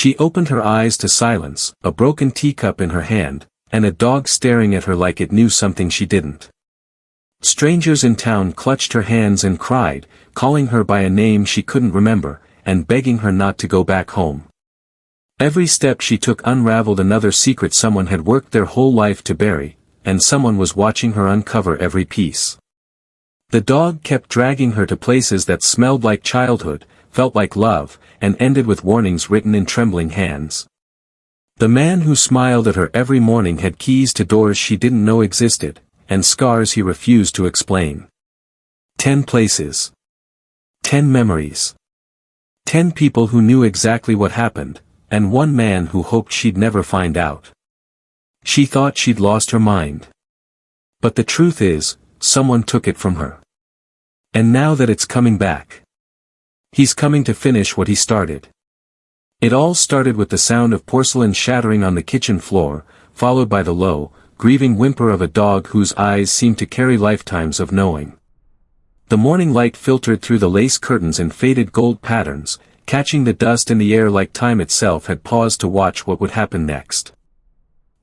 She opened her eyes to silence, a broken teacup in her hand, and a dog staring at her like it knew something she didn't. Strangers in town clutched her hands and cried, calling her by a name she couldn't remember, and begging her not to go back home. Every step she took unraveled another secret someone had worked their whole life to bury, and someone was watching her uncover every piece. The dog kept dragging her to places that smelled like childhood, felt like love, and ended with warnings written in trembling hands. The man who smiled at her every morning had keys to doors she didn't know existed, and scars he refused to explain. 10 places. 10 memories. 10 people who knew exactly what happened, and one man who hoped she'd never find out. She thought she'd lost her mind. But the truth is, someone took it from her. And now that it's coming back. He's coming to finish what he started. It all started with the sound of porcelain shattering on the kitchen floor, followed by the low, grieving whimper of a dog whose eyes seemed to carry lifetimes of knowing. The morning light filtered through the lace curtains in faded gold patterns, catching the dust in the air like time itself had paused to watch what would happen next.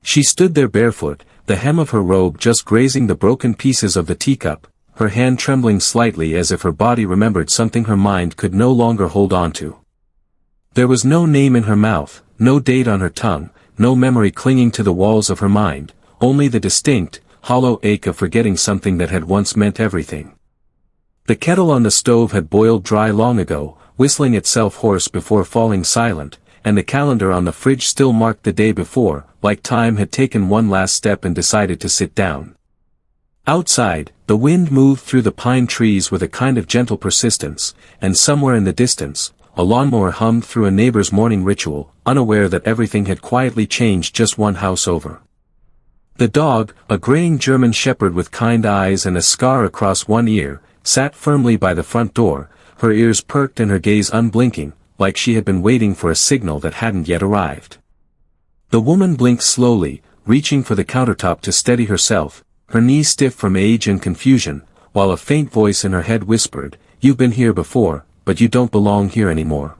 She stood there barefoot, the hem of her robe just grazing the broken pieces of the teacup, her hand trembling slightly as if her body remembered something her mind could no longer hold on to. There was no name in her mouth, no date on her tongue, no memory clinging to the walls of her mind, only the distinct, hollow ache of forgetting something that had once meant everything. The kettle on the stove had boiled dry long ago, whistling itself hoarse before falling silent, and the calendar on the fridge still marked the day before, like time had taken one last step and decided to sit down. Outside, the wind moved through the pine trees with a kind of gentle persistence, and somewhere in the distance, a lawnmower hummed through a neighbor's morning ritual, unaware that everything had quietly changed just one house over. The dog, a graying German shepherd with kind eyes and a scar across one ear, sat firmly by the front door, her ears perked and her gaze unblinking, like she had been waiting for a signal that hadn't yet arrived. The woman blinked slowly, reaching for the countertop to steady herself, her knees stiff from age and confusion, while a faint voice in her head whispered, "You've been here before, but you don't belong here anymore."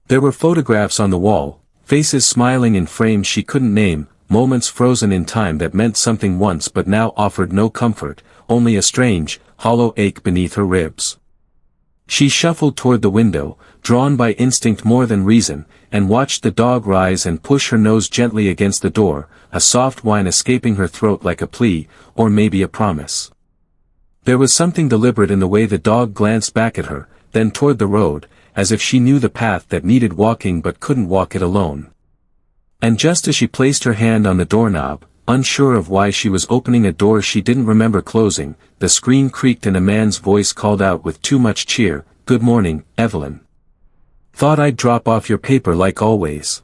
There were photographs on the wall, faces smiling in frames she couldn't name, moments frozen in time that meant something once but now offered no comfort, only a strange, hollow ache beneath her ribs. She shuffled toward the window, drawn by instinct more than reason, and watched the dog rise and push her nose gently against the door, a soft whine escaping her throat like a plea, or maybe a promise. There was something deliberate in the way the dog glanced back at her, then toward the road, as if she knew the path that needed walking but couldn't walk it alone. And just as she placed her hand on the doorknob, unsure of why she was opening a door she didn't remember closing, the screen creaked and a man's voice called out with too much cheer, "Good morning, Evelyn. Thought I'd drop off your paper like always."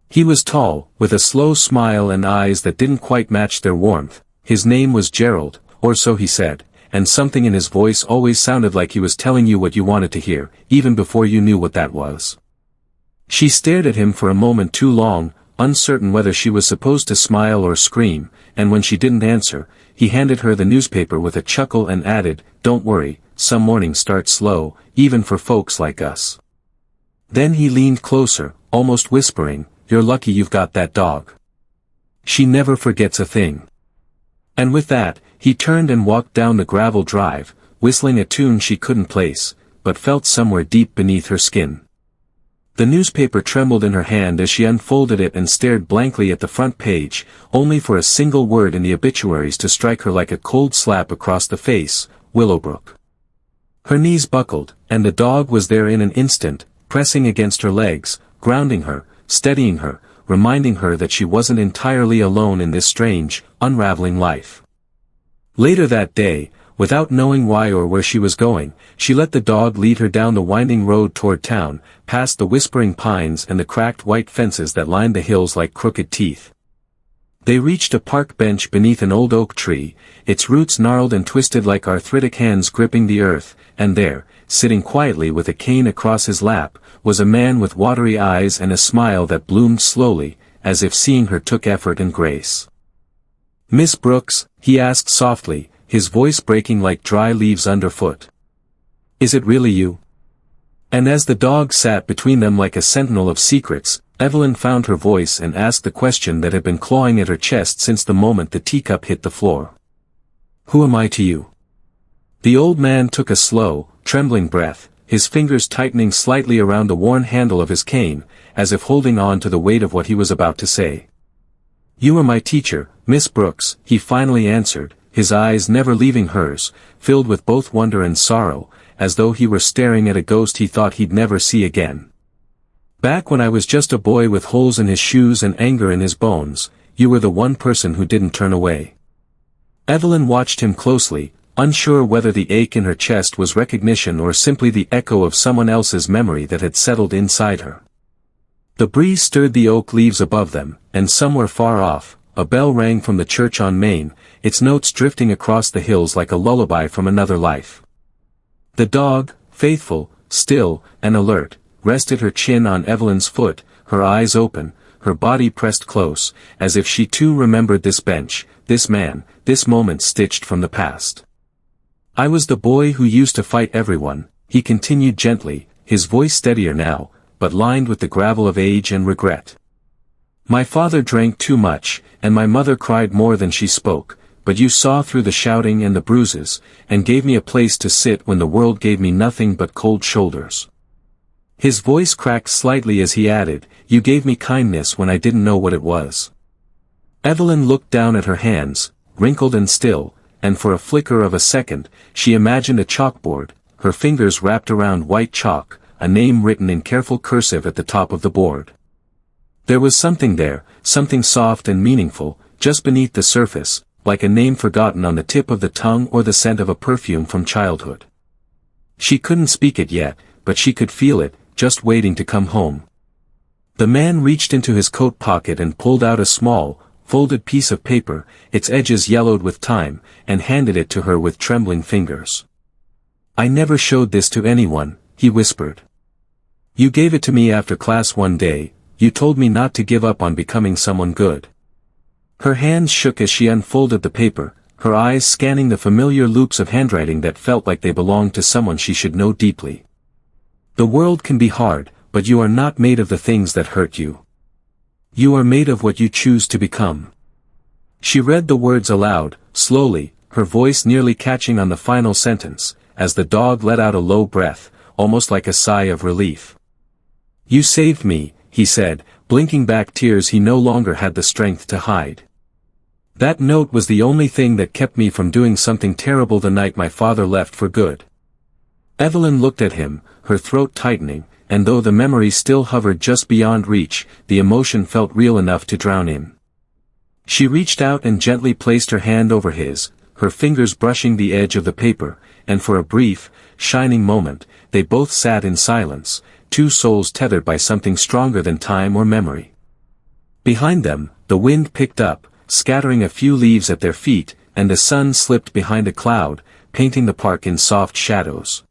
He was tall, with a slow smile and eyes that didn't quite match their warmth. His name was Gerald, or so he said, and something in his voice always sounded like he was telling you what you wanted to hear, even before you knew what that was. She stared at him for a moment too long, uncertain whether she was supposed to smile or scream, and when she didn't answer, he handed her the newspaper with a chuckle and added, "Don't worry, some mornings start slow, even for folks like us." Then he leaned closer, almost whispering, "You're lucky you've got that dog. She never forgets a thing." And with that, he turned and walked down the gravel drive, whistling a tune she couldn't place, but felt somewhere deep beneath her skin. The newspaper trembled in her hand as she unfolded it and stared blankly at the front page, only for a single word in the obituaries to strike her like a cold slap across the face, Willowbrook. Her knees buckled, and the dog was there in an instant, pressing against her legs, grounding her, steadying her, reminding her that she wasn't entirely alone in this strange, unraveling life. Later that day, without knowing why or where she was going, she let the dog lead her down the winding road toward town, past the whispering pines and the cracked white fences that lined the hills like crooked teeth. They reached a park bench beneath an old oak tree, its roots gnarled and twisted like arthritic hands gripping the earth, and there, sitting quietly with a cane across his lap, was a man with watery eyes and a smile that bloomed slowly, as if seeing her took effort and grace. "Miss Brooks?" he asked softly, his voice breaking like dry leaves underfoot. "Is it really you?" And as the dog sat between them like a sentinel of secrets, Evelyn found her voice and asked the question that had been clawing at her chest since the moment the teacup hit the floor. "Who am I to you?" The old man took a slow, trembling breath, his fingers tightening slightly around the worn handle of his cane, as if holding on to the weight of what he was about to say. "You are my teacher, Miss Brooks," he finally answered, his eyes never leaving hers, filled with both wonder and sorrow, as though he were staring at a ghost he thought he'd never see again. "Back when I was just a boy with holes in his shoes and anger in his bones, you were the one person who didn't turn away." Evelyn watched him closely, unsure whether the ache in her chest was recognition or simply the echo of someone else's memory that had settled inside her. The breeze stirred the oak leaves above them, and somewhere far off, a bell rang from the church on Main, its notes drifting across the hills like a lullaby from another life. The dog, faithful, still, and alert, rested her chin on Evelyn's foot, her eyes open, her body pressed close, as if she too remembered this bench, this man, this moment stitched from the past. "I was the boy who used to fight everyone," he continued gently, his voice steadier now, but lined with the gravel of age and regret. "My father drank too much, and my mother cried more than she spoke, but you saw through the shouting and the bruises, and gave me a place to sit when the world gave me nothing but cold shoulders." His voice cracked slightly as he added, "You gave me kindness when I didn't know what it was." Evelyn looked down at her hands, wrinkled and still, and for a flicker of a second, she imagined a chalkboard, her fingers wrapped around white chalk, a name written in careful cursive at the top of the board. There was something there, something soft and meaningful, just beneath the surface, like a name forgotten on the tip of the tongue or the scent of a perfume from childhood. She couldn't speak it yet, but she could feel it, just waiting to come home. The man reached into his coat pocket and pulled out a small, folded piece of paper, its edges yellowed with time, and handed it to her with trembling fingers. "I never showed this to anyone," he whispered. "You gave it to me after class one day, you told me not to give up on becoming someone good." Her hands shook as she unfolded the paper, her eyes scanning the familiar loops of handwriting that felt like they belonged to someone she should know deeply. "The world can be hard, but you are not made of the things that hurt you. You are made of what you choose to become." She read the words aloud, slowly, her voice nearly catching on the final sentence, as the dog let out a low breath, almost like a sigh of relief. "You saved me," he said, blinking back tears he no longer had the strength to hide. "That note was the only thing that kept me from doing something terrible the night my father left for good." Evelyn looked at him, her throat tightening, and though the memory still hovered just beyond reach, the emotion felt real enough to drown in. She reached out and gently placed her hand over his, her fingers brushing the edge of the paper, and for a brief, shining moment, they both sat in silence, two souls tethered by something stronger than time or memory. Behind them, the wind picked up, scattering a few leaves at their feet, and the sun slipped behind a cloud, painting the park in soft shadows.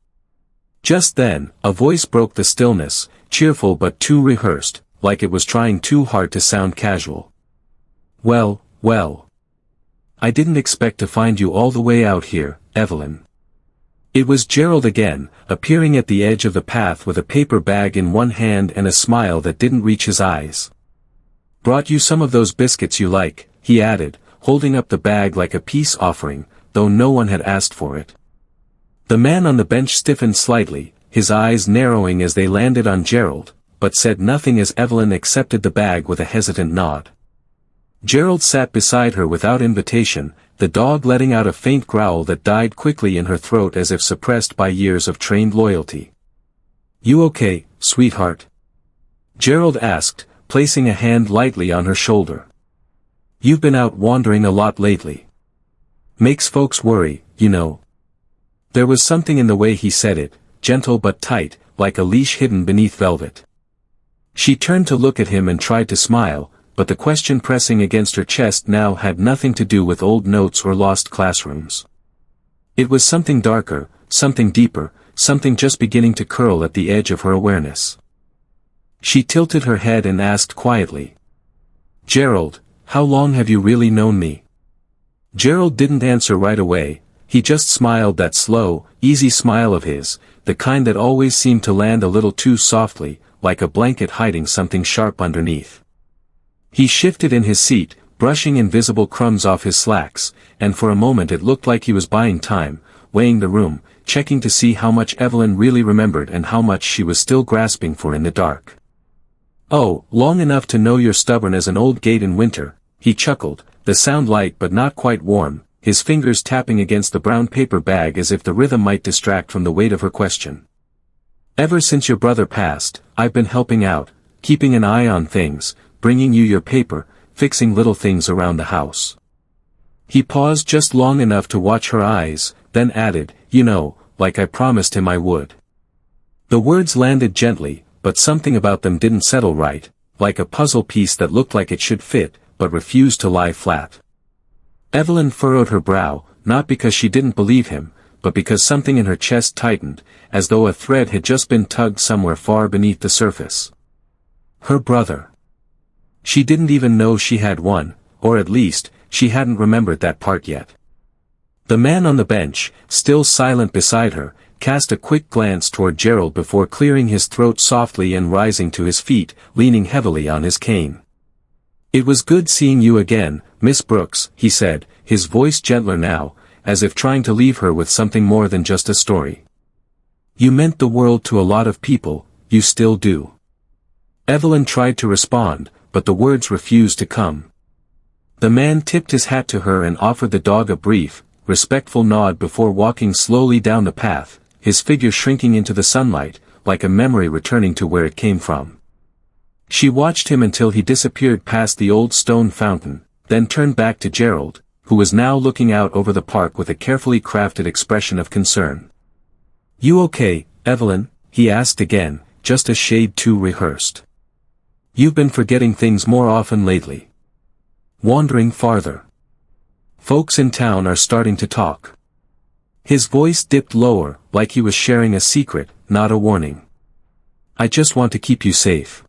Just then, a voice broke the stillness, cheerful but too rehearsed, like it was trying too hard to sound casual. "Well, well. I didn't expect to find you all the way out here, Evelyn." It was Gerald again, appearing at the edge of the path with a paper bag in one hand and a smile that didn't reach his eyes. "Brought you some of those biscuits you like," he added, holding up the bag like a peace offering, though no one had asked for it. The man on the bench stiffened slightly, his eyes narrowing as they landed on Gerald, but said nothing as Evelyn accepted the bag with a hesitant nod. Gerald sat beside her without invitation, the dog letting out a faint growl that died quickly in her throat as if suppressed by years of trained loyalty. "You okay, sweetheart?" Gerald asked, placing a hand lightly on her shoulder. "You've been out wandering a lot lately. Makes folks worry, you know." There was something in the way he said it, gentle but tight, like a leash hidden beneath velvet. She turned to look at him and tried to smile, but the question pressing against her chest now had nothing to do with old notes or lost classrooms. It was something darker, something deeper, something just beginning to curl at the edge of her awareness. She tilted her head and asked quietly, "Gerald, how long have you really known me?" Gerald didn't answer right away. He just smiled, that slow, easy smile of his, the kind that always seemed to land a little too softly, like a blanket hiding something sharp underneath. He shifted in his seat, brushing invisible crumbs off his slacks, and for a moment it looked like he was buying time, weighing the room, checking to see how much Evelyn really remembered and how much she was still grasping for in the dark. "Oh, long enough to know you're stubborn as an old gate in winter," he chuckled, the sound light but not quite warm, his fingers tapping against the brown paper bag as if the rhythm might distract from the weight of her question. "Ever since your brother passed, I've been helping out, keeping an eye on things, bringing you your paper, fixing little things around the house." He paused just long enough to watch her eyes, then added, "You know, like I promised him I would." The words landed gently, but something about them didn't settle right, like a puzzle piece that looked like it should fit, but refused to lie flat. Evelyn furrowed her brow, not because she didn't believe him, but because something in her chest tightened, as though a thread had just been tugged somewhere far beneath the surface. Her brother. She didn't even know she had one, or at least, she hadn't remembered that part yet. The man on the bench, still silent beside her, cast a quick glance toward Gerald before clearing his throat softly and rising to his feet, leaning heavily on his cane. "It was good seeing you again, Miss Brooks," he said, his voice gentler now, as if trying to leave her with something more than just a story. "You meant the world to a lot of people, you still do." Evelyn tried to respond, but the words refused to come. The man tipped his hat to her and offered the dog a brief, respectful nod before walking slowly down the path, his figure shrinking into the sunlight, like a memory returning to where it came from. She watched him until he disappeared past the old stone fountain, then turned back to Gerald, who was now looking out over the park with a carefully crafted expression of concern. "You okay, Evelyn?" he asked again, just a shade too rehearsed. "You've been forgetting things more often lately. Wandering farther. Folks in town are starting to talk." His voice dipped lower, like he was sharing a secret, not a warning. "I just want to keep you safe.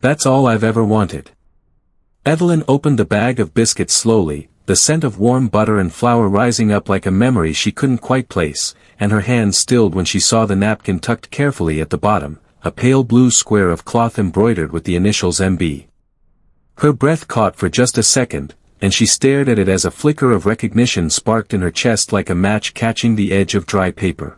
That's all I've ever wanted." Evelyn opened the bag of biscuits slowly, the scent of warm butter and flour rising up like a memory she couldn't quite place, and her hand stilled when she saw the napkin tucked carefully at the bottom, a pale blue square of cloth embroidered with the initials MB. Her breath caught for just a second, and she stared at it as a flicker of recognition sparked in her chest like a match catching the edge of dry paper.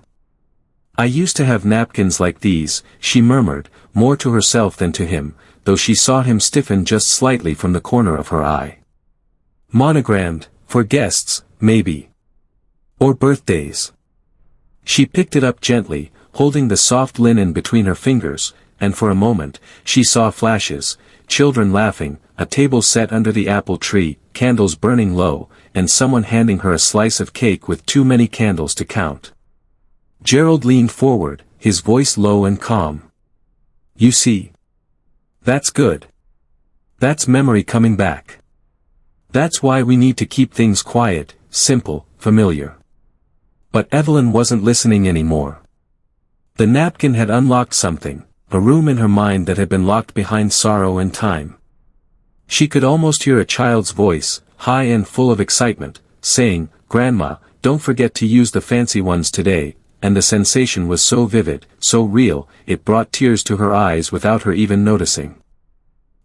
"I used to have napkins like these," she murmured, more to herself than to him, though she saw him stiffen just slightly from the corner of her eye. "Monogrammed, for guests, maybe. Or birthdays." She picked it up gently, holding the soft linen between her fingers, and for a moment, she saw flashes, children laughing, a table set under the apple tree, candles burning low, and someone handing her a slice of cake with too many candles to count. Gerald leaned forward, his voice low and calm. "You see? That's good. That's memory coming back. That's why we need to keep things quiet, simple, familiar." But Evelyn wasn't listening anymore. The napkin had unlocked something, a room in her mind that had been locked behind sorrow and time. She could almost hear a child's voice, high and full of excitement, saying, "Grandma, don't forget to use the fancy ones today," and the sensation was so vivid, so real, it brought tears to her eyes without her even noticing.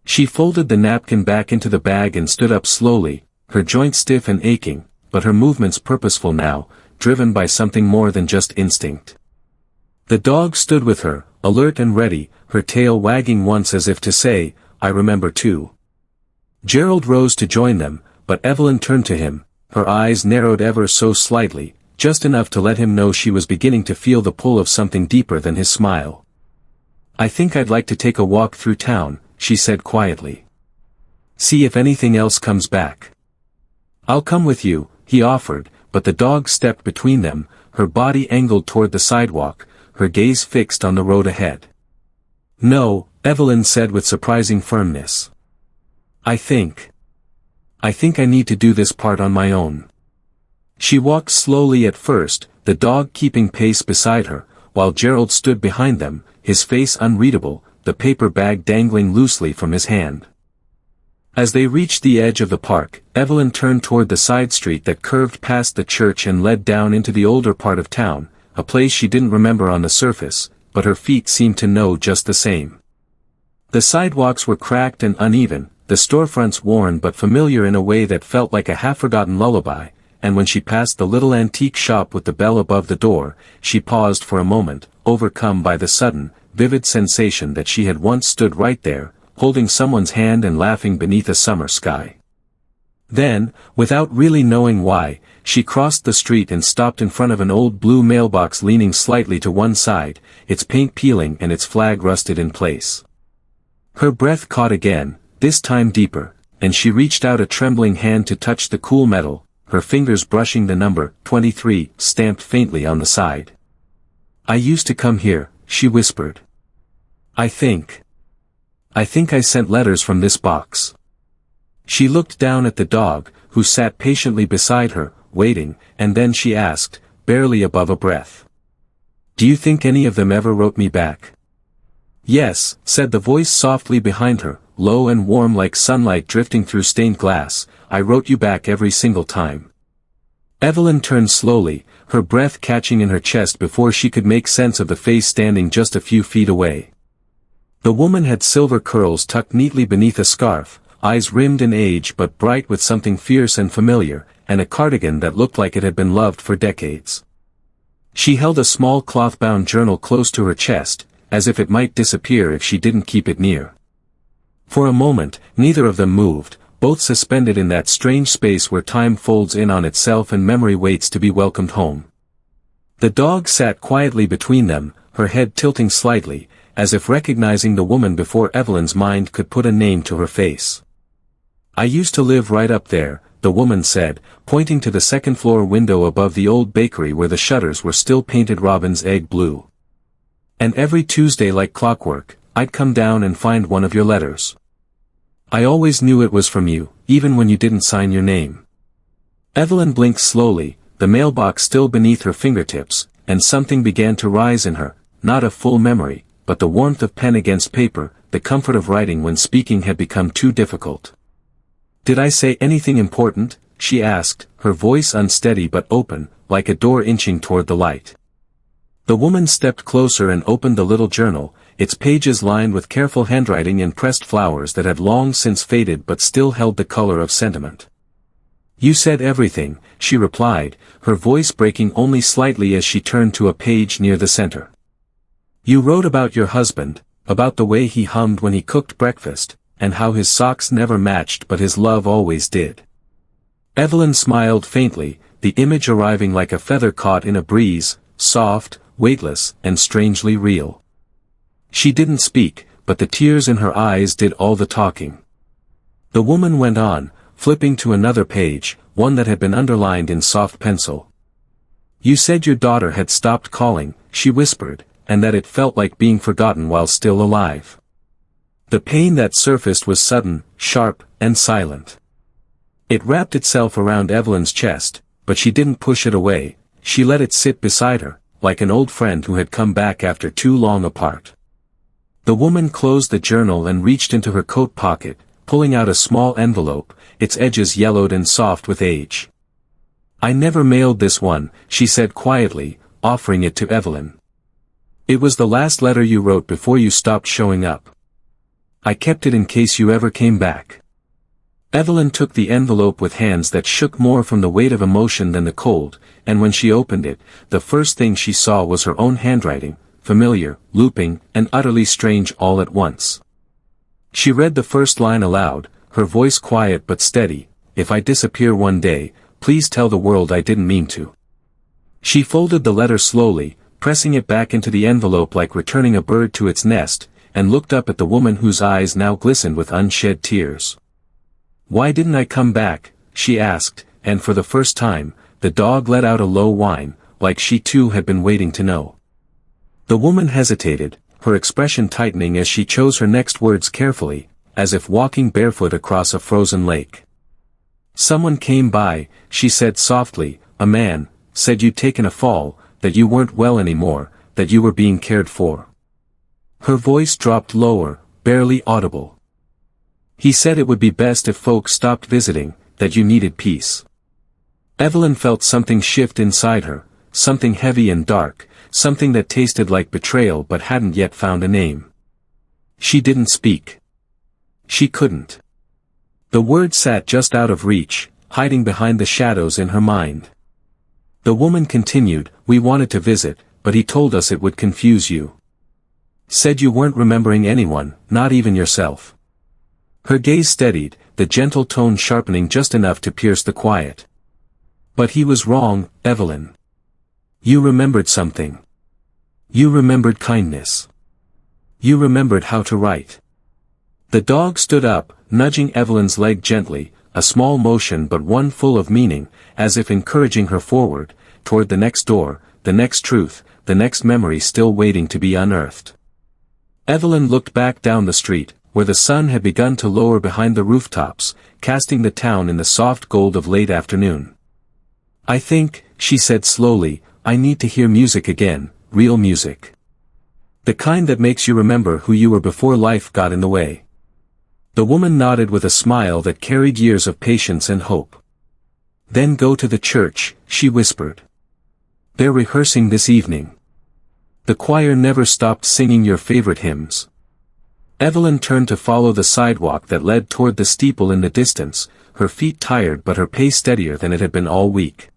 She folded the napkin back into the bag and stood up slowly, her joints stiff and aching, but her movements purposeful now, driven by something more than just instinct. The dog stood with her, alert and ready, her tail wagging once as if to say, "I remember too." Gerald rose to join them, but Evelyn turned to him, her eyes narrowed ever so slightly, just enough to let him know she was beginning to feel the pull of something deeper than his smile. "I think I'd like to take a walk through town," she said quietly. "See if anything else comes back." "I'll come with you," he offered, but the dog stepped between them, her body angled toward the sidewalk, her gaze fixed on the road ahead. "No," Evelyn said with surprising firmness. I think I need to do this part on my own." She walked slowly at first, the dog keeping pace beside her, while Gerald stood behind them, his face unreadable, the paper bag dangling loosely from his hand. As they reached the edge of the park, Evelyn turned toward the side street that curved past the church and led down into the older part of town, a place she didn't remember on the surface, but her feet seemed to know just the same. The sidewalks were cracked and uneven, the storefronts worn but familiar in a way that felt like a half-forgotten lullaby, and when she passed the little antique shop with the bell above the door, she paused for a moment, overcome by the sudden, vivid sensation that she had once stood right there, holding someone's hand and laughing beneath a summer sky. Then, without really knowing why, she crossed the street and stopped in front of an old blue mailbox leaning slightly to one side, its paint peeling and its flag rusted in place. Her breath caught again, this time deeper, and she reached out a trembling hand to touch the cool metal, her fingers brushing the number 23 stamped faintly on the side. "I used to come here," she whispered. I think I sent letters from this box." She looked down at the dog, who sat patiently beside her, waiting, and then she asked, barely above a breath, "Do you think any of them ever wrote me back?" "Yes," said the voice softly behind her, low and warm like sunlight drifting through stained glass, "I wrote you back every single time." Evelyn turned slowly, her breath catching in her chest before she could make sense of the face standing just a few feet away. The woman had silver curls tucked neatly beneath a scarf, eyes rimmed in age but bright with something fierce and familiar, and a cardigan that looked like it had been loved for decades. She held a small cloth-bound journal close to her chest, as if it might disappear if she didn't keep it near. For a moment, neither of them moved, both suspended in that strange space where time folds in on itself and memory waits to be welcomed home. The dog sat quietly between them, her head tilting slightly, as if recognizing the woman before Evelyn's mind could put a name to her face. "I used to live right up there," the woman said, pointing to the second-floor window above the old bakery where the shutters were still painted robin's egg blue. "And every Tuesday like clockwork, I'd come down and find one of your letters. I always knew it was from you, even when you didn't sign your name." Evelyn blinked slowly, the mailbox still beneath her fingertips, and something began to rise in her, not a full memory, but the warmth of pen against paper, the comfort of writing when speaking had become too difficult. "Did I say anything important?" she asked, her voice unsteady but open, like a door inching toward the light. The woman stepped closer and opened the little journal, its pages lined with careful handwriting and pressed flowers that had long since faded but still held the color of sentiment. "You said everything," she replied, her voice breaking only slightly as she turned to a page near the center. "You wrote about your husband, about the way he hummed when he cooked breakfast, and how his socks never matched but his love always did." Evelyn smiled faintly, the image arriving like a feather caught in a breeze, soft, weightless, and strangely real. She didn't speak, but the tears in her eyes did all the talking. The woman went on, flipping to another page, one that had been underlined in soft pencil. "You said your daughter had stopped calling," she whispered, "and that it felt like being forgotten while still alive." The pain that surfaced was sudden, sharp, and silent. It wrapped itself around Evelyn's chest, but she didn't push it away, she let it sit beside her, like an old friend who had come back after too long apart. The woman closed the journal and reached into her coat pocket, pulling out a small envelope, its edges yellowed and soft with age. "I never mailed this one," she said quietly, offering it to Evelyn. "It was the last letter you wrote before you stopped showing up. I kept it in case you ever came back." Evelyn took the envelope with hands that shook more from the weight of emotion than the cold, and when she opened it, the first thing she saw was her own handwriting, familiar, looping, and utterly strange all at once. She read the first line aloud, her voice quiet but steady, "If I disappear one day, please tell the world I didn't mean to." She folded the letter slowly, pressing it back into the envelope like returning a bird to its nest, and looked up at the woman whose eyes now glistened with unshed tears. "Why didn't I come back?" she asked, and for the first time, the dog let out a low whine, like she too had been waiting to know. The woman hesitated, her expression tightening as she chose her next words carefully, as if walking barefoot across a frozen lake. "Someone came by," she said softly, "a man, said you'd taken a fall, that you weren't well anymore, that you were being cared for." Her voice dropped lower, barely audible. He said it would be best if folks stopped visiting, that you needed peace. Evelyn felt something shift inside her, something heavy and dark, something that tasted like betrayal but hadn't yet found a name. She didn't speak. She couldn't. The words sat just out of reach, hiding behind the shadows in her mind. The woman continued, "We wanted to visit, but he told us it would confuse you. Said you weren't remembering anyone, not even yourself." Her gaze steadied, the gentle tone sharpening just enough to pierce the quiet. "But he was wrong, Evelyn. You remembered something. You remembered kindness. You remembered how to write." The dog stood up, nudging Evelyn's leg gently, a small motion but one full of meaning, as if encouraging her forward, toward the next door, the next truth, the next memory still waiting to be unearthed. Evelyn looked back down the street, where the sun had begun to lower behind the rooftops, casting the town in the soft gold of late afternoon. "I think," she said slowly, "I need to hear music again, real music. The kind that makes you remember who you were before life got in the way." The woman nodded with a smile that carried years of patience and hope. "Then go to the church," she whispered. "They're rehearsing this evening. The choir never stopped singing your favorite hymns." Evelyn turned to follow the sidewalk that led toward the steeple in the distance, her feet tired but her pace steadier than it had been all week.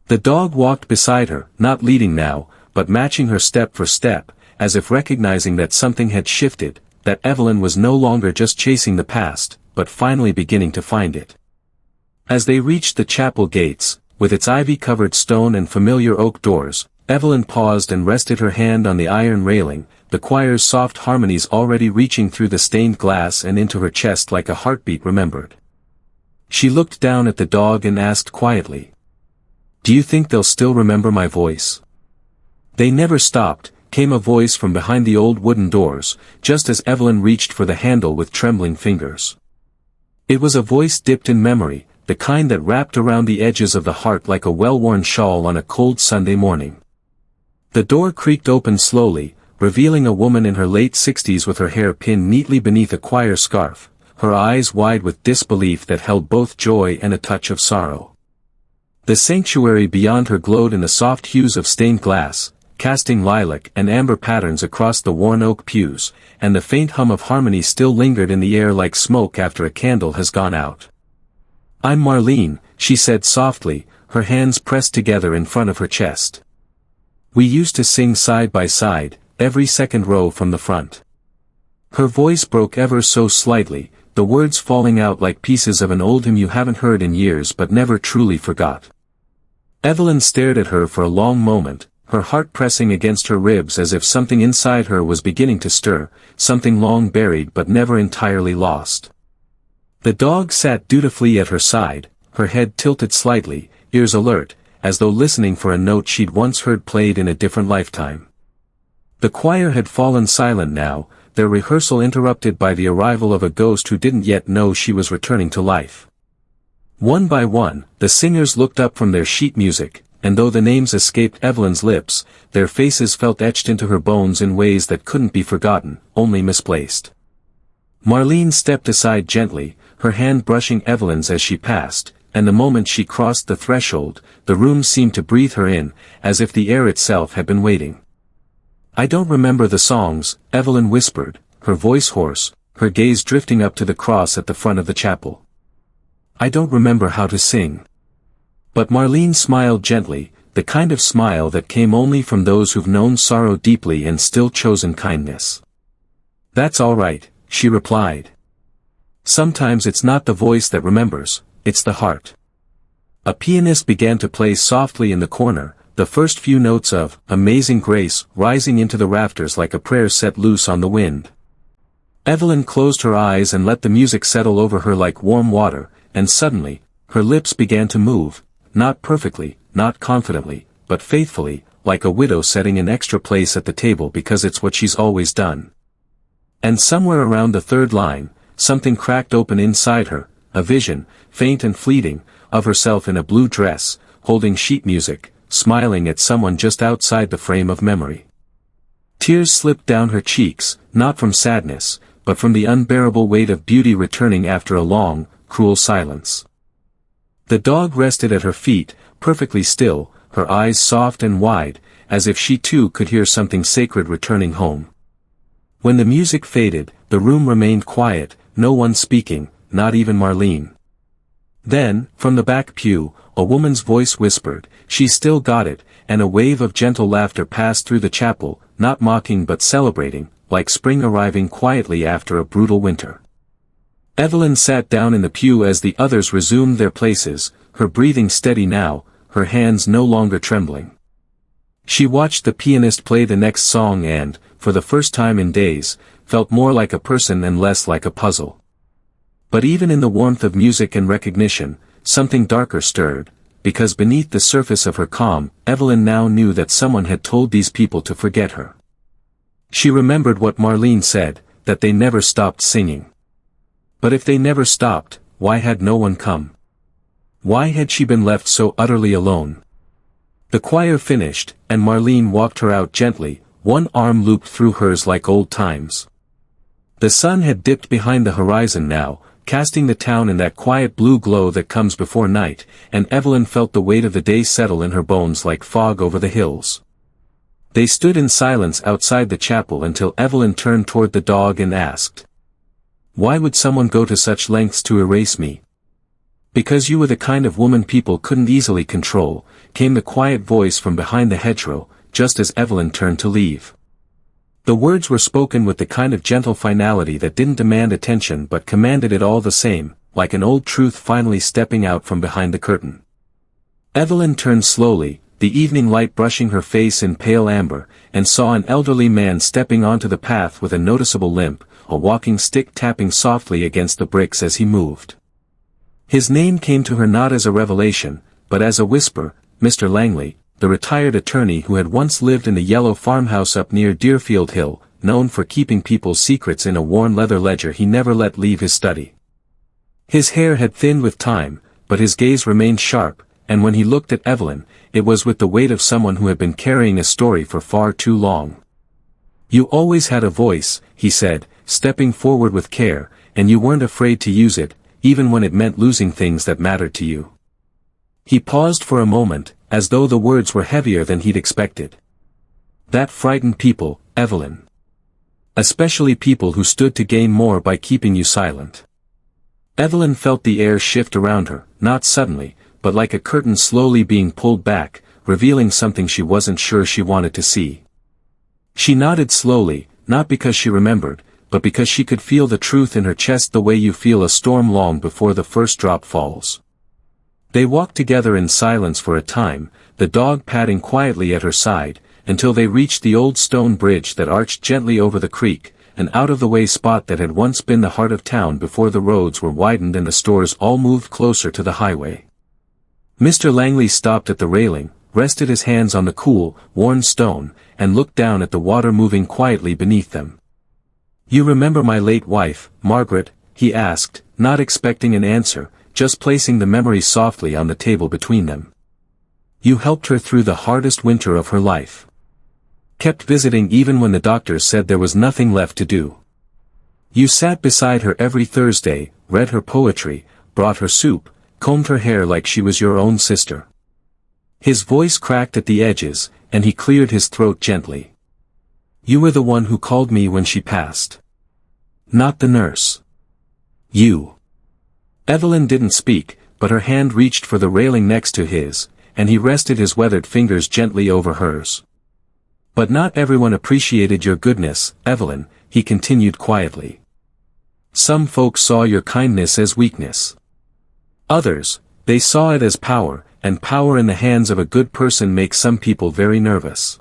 The dog walked beside her, not leading now, but matching her step for step, as if recognizing that something had shifted, that Evelyn was no longer just chasing the past, but finally beginning to find it. As they reached the chapel gates, with its ivy-covered stone and familiar oak doors, Evelyn paused and rested her hand on the iron railing, the choir's soft harmonies already reaching through the stained glass and into her chest like a heartbeat remembered. She looked down at the dog and asked quietly, "Do you think they'll still remember my voice?" "They never stopped," came a voice from behind the old wooden doors, just as Evelyn reached for the handle with trembling fingers. It was a voice dipped in memory, the kind that wrapped around the edges of the heart like a well-worn shawl on a cold Sunday morning. The door creaked open slowly, revealing a woman in her late 60s with her hair pinned neatly beneath a choir scarf, her eyes wide with disbelief that held both joy and a touch of sorrow. The sanctuary beyond her glowed in the soft hues of stained glass, casting lilac and amber patterns across the worn oak pews, and the faint hum of harmony still lingered in the air like smoke after a candle has gone out. "I'm Marlene," she said softly, her hands pressed together in front of her chest. "We used to sing side by side, every second row from the front." Her voice broke ever so slightly, the words falling out like pieces of an old hymn you haven't heard in years but never truly forgot. Evelyn stared at her for a long moment, her heart pressing against her ribs as if something inside her was beginning to stir, something long buried but never entirely lost. The dog sat dutifully at her side, her head tilted slightly, ears alert, as though listening for a note she'd once heard played in a different lifetime. The choir had fallen silent now, their rehearsal interrupted by the arrival of a ghost who didn't yet know she was returning to life. One by one, the singers looked up from their sheet music, and though the names escaped Evelyn's lips, their faces felt etched into her bones in ways that couldn't be forgotten, only misplaced. Marlene stepped aside gently, her hand brushing Evelyn's as she passed, and the moment she crossed the threshold, the room seemed to breathe her in, as if the air itself had been waiting. "I don't remember the songs," Evelyn whispered, her voice hoarse, her gaze drifting up to the cross at the front of the chapel. "I don't remember how to sing." But Marlene smiled gently, the kind of smile that came only from those who've known sorrow deeply and still chosen kindness. "That's all right," she replied. "Sometimes it's not the voice that remembers, it's the heart." A pianist began to play softly in the corner, the first few notes of Amazing Grace rising into the rafters like a prayer set loose on the wind. Evelyn closed her eyes and let the music settle over her like warm water, and suddenly, her lips began to move, not perfectly, not confidently, but faithfully, like a widow setting an extra place at the table because it's what she's always done. And somewhere around the third line, something cracked open inside her, a vision, faint and fleeting, of herself in a blue dress, holding sheet music, smiling at someone just outside the frame of memory. Tears slipped down her cheeks, not from sadness, but from the unbearable weight of beauty returning after a long, cruel silence. The dog rested at her feet, perfectly still, her eyes soft and wide, as if she too could hear something sacred returning home. When the music faded, the room remained quiet, no one speaking, not even Marlene. Then, from the back pew, a woman's voice whispered, "She still got it," and a wave of gentle laughter passed through the chapel, not mocking but celebrating, like spring arriving quietly after a brutal winter. Evelyn sat down in the pew as the others resumed their places, her breathing steady now, her hands no longer trembling. She watched the pianist play the next song and, for the first time in days, felt more like a person and less like a puzzle. But even in the warmth of music and recognition, something darker stirred, because beneath the surface of her calm, Evelyn now knew that someone had told these people to forget her. She remembered what Marlene said, that they never stopped singing. But if they never stopped, why had no one come? Why had she been left so utterly alone? The choir finished, and Marlene walked her out gently, one arm looped through hers like old times. The sun had dipped behind the horizon now, casting the town in that quiet blue glow that comes before night, and Evelyn felt the weight of the day settle in her bones like fog over the hills. They stood in silence outside the chapel until Evelyn turned toward the dog and asked, "Why would someone go to such lengths to erase me?" "Because you were the kind of woman people couldn't easily control," came the quiet voice from behind the hedgerow, just as Evelyn turned to leave. The words were spoken with the kind of gentle finality that didn't demand attention but commanded it all the same, like an old truth finally stepping out from behind the curtain. Evelyn turned slowly, the evening light brushing her face in pale amber, and saw an elderly man stepping onto the path with a noticeable limp, a walking stick tapping softly against the bricks as he moved. His name came to her not as a revelation, but as a whisper, Mr. Langley, the retired attorney who had once lived in the yellow farmhouse up near Deerfield Hill, known for keeping people's secrets in a worn leather ledger he never let leave his study. His hair had thinned with time, but his gaze remained sharp, and when he looked at Evelyn, it was with the weight of someone who had been carrying a story for far too long. "You always had a voice," he said, stepping forward with care, "and you weren't afraid to use it, even when it meant losing things that mattered to you." He paused for a moment, as though the words were heavier than he'd expected. "That frightened people, Evelyn. Especially people who stood to gain more by keeping you silent." Evelyn felt the air shift around her, not suddenly, but like a curtain slowly being pulled back, revealing something she wasn't sure she wanted to see. She nodded slowly, not because she remembered, but because she could feel the truth in her chest the way you feel a storm long before the first drop falls. They walked together in silence for a time, the dog padding quietly at her side, until they reached the old stone bridge that arched gently over the creek, an out-of-the-way spot that had once been the heart of town before the roads were widened and the stores all moved closer to the highway. Mr. Langley stopped at the railing, rested his hands on the cool, worn stone, and looked down at the water moving quietly beneath them. "You remember my late wife, Margaret?" he asked, not expecting an answer, just placing the memory softly on the table between them. "You helped her through the hardest winter of her life. Kept visiting even when the doctors said there was nothing left to do. You sat beside her every Thursday, read her poetry, brought her soup, combed her hair like she was your own sister." His voice cracked at the edges, and he cleared his throat gently. "You were the one who called me when she passed. Not the nurse. You." Evelyn didn't speak, but her hand reached for the railing next to his, and he rested his weathered fingers gently over hers. "But not everyone appreciated your goodness, Evelyn," he continued quietly. "Some folks saw your kindness as weakness. Others, they saw it as power, and power in the hands of a good person makes some people very nervous."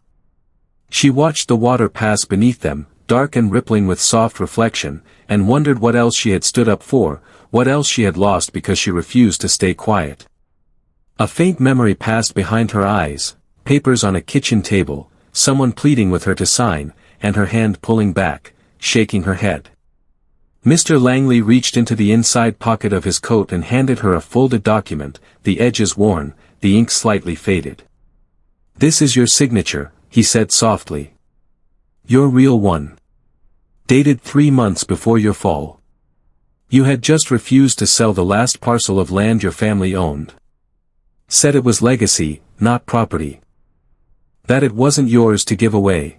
She watched the water pass beneath them, dark and rippling with soft reflection, and wondered what else she had stood up for, what else she had lost because she refused to stay quiet. A faint memory passed behind her eyes, papers on a kitchen table, someone pleading with her to sign, and her hand pulling back, shaking her head. Mr. Langley reached into the inside pocket of his coat and handed her a folded document, the edges worn, the ink slightly faded. "This is your signature," he said softly. "Your real one." Dated 3 months before your fall. You had just refused to sell the last parcel of land your family owned. Said it was legacy, not property. That it wasn't yours to give away.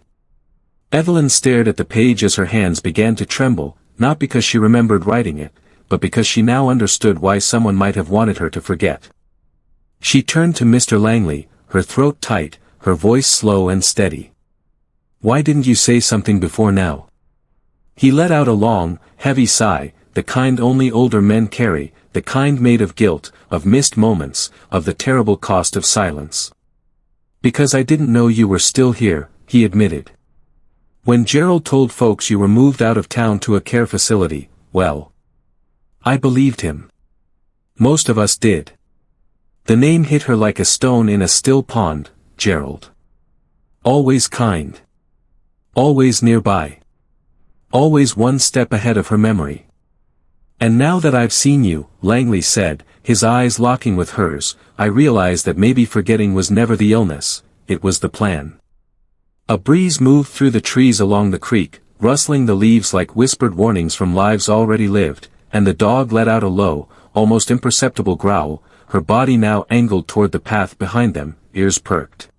Evelyn stared at the page as her hands began to tremble, not because she remembered writing it, but because she now understood why someone might have wanted her to forget. She turned to Mr. Langley, her throat tight, her voice slow and steady. Why didn't you say something before now? He let out a long, heavy sigh, the kind only older men carry, the kind made of guilt, of missed moments, of the terrible cost of silence. Because I didn't know you were still here, he admitted. When Gerald told folks you were moved out of town to a care facility, well, I believed him. Most of us did. The name hit her like a stone in a still pond, Gerald. Always kind. Always nearby. Always one step ahead of her memory. And now that I've seen you, Langley said, his eyes locking with hers, I realize that maybe forgetting was never the illness, it was the plan. A breeze moved through the trees along the creek, rustling the leaves like whispered warnings from lives already lived, and the dog let out a low, almost imperceptible growl, her body now angled toward the path behind them, ears perked.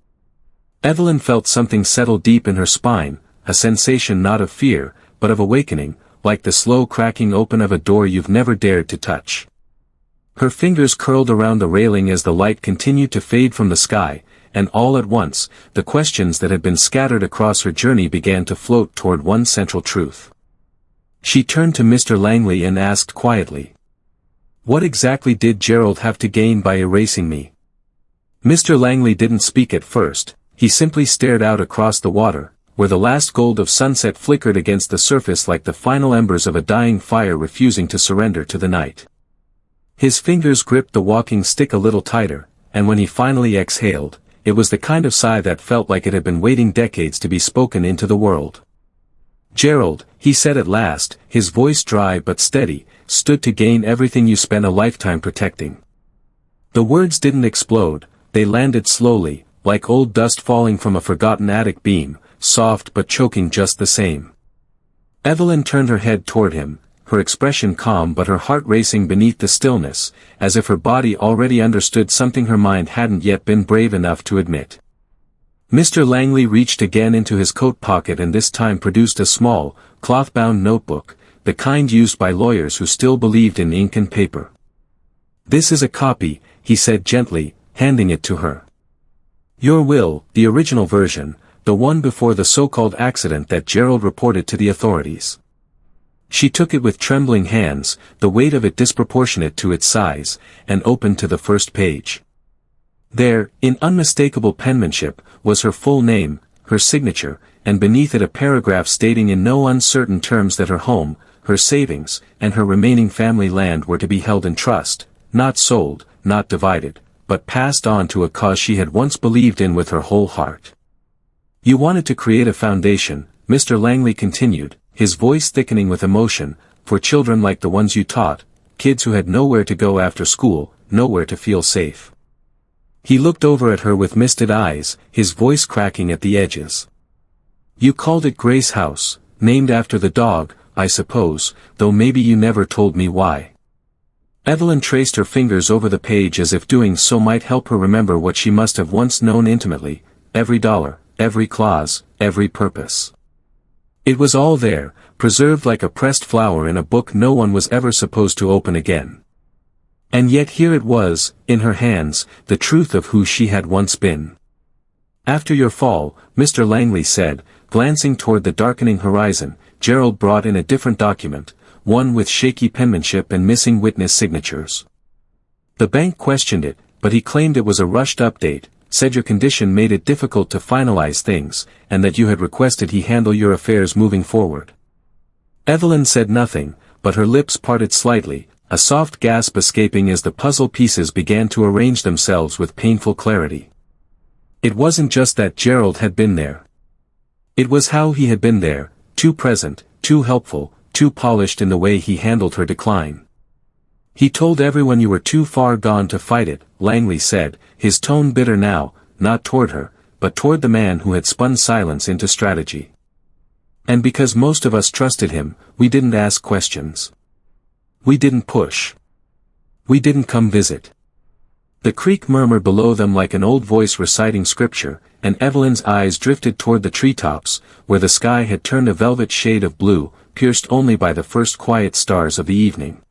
Evelyn felt something settle deep in her spine, a sensation not of fear, but of awakening, like the slow cracking open of a door you've never dared to touch. Her fingers curled around the railing as the light continued to fade from the sky, and all at once, the questions that had been scattered across her journey began to float toward one central truth. She turned to Mr. Langley and asked quietly, what exactly did Gerald have to gain by erasing me? Mr. Langley didn't speak at first, he simply stared out across the water, where the last gold of sunset flickered against the surface like the final embers of a dying fire refusing to surrender to the night. His fingers gripped the walking stick a little tighter, and when he finally exhaled, it was the kind of sigh that felt like it had been waiting decades to be spoken into the world. Gerald, he said at last, his voice dry but steady, stood to gain everything you spent a lifetime protecting. The words didn't explode, they landed slowly, like old dust falling from a forgotten attic beam, soft but choking just the same. Evelyn turned her head toward him, her expression calm but her heart racing beneath the stillness, as if her body already understood something her mind hadn't yet been brave enough to admit. Mr. Langley reached again into his coat pocket and this time produced a small, cloth-bound notebook, the kind used by lawyers who still believed in ink and paper. This is a copy, he said gently, handing it to her. Your will, the original version, the one before the so-called accident that Gerald reported to the authorities. She took it with trembling hands, the weight of it disproportionate to its size, and opened to the first page. There, in unmistakable penmanship, was her full name, her signature, and beneath it a paragraph stating in no uncertain terms that her home, her savings, and her remaining family land were to be held in trust, not sold, not divided, but passed on to a cause she had once believed in with her whole heart. You wanted to create a foundation, Mr. Langley continued, his voice thickening with emotion, for children like the ones you taught, kids who had nowhere to go after school, nowhere to feel safe. He looked over at her with misted eyes, his voice cracking at the edges. You called it Grace House, named after the dog, I suppose, though maybe you never told me why. Evelyn traced her fingers over the page as if doing so might help her remember what she must have once known intimately, every dollar, every clause, every purpose. It was all there, preserved like a pressed flower in a book no one was ever supposed to open again. And yet here it was, in her hands, the truth of who she had once been. After your fall, Mr. Langley said, glancing toward the darkening horizon, Gerald brought in a different document, one with shaky penmanship and missing witness signatures. The bank questioned it, but he claimed it was a rushed update, said your condition made it difficult to finalize things, and that you had requested he handle your affairs moving forward. Evelyn said nothing, but her lips parted slightly, a soft gasp escaping as the puzzle pieces began to arrange themselves with painful clarity. It wasn't just that Gerald had been there. It was how he had been there, too present, too helpful, too polished in the way he handled her decline. He told everyone you were too far gone to fight it, Langley said, his tone bitter now, not toward her, but toward the man who had spun silence into strategy. And because most of us trusted him, we didn't ask questions. We didn't push. We didn't come visit. The creek murmured below them like an old voice reciting scripture, and Evelyn's eyes drifted toward the treetops, where the sky had turned a velvet shade of blue, pierced only by the first quiet stars of the evening.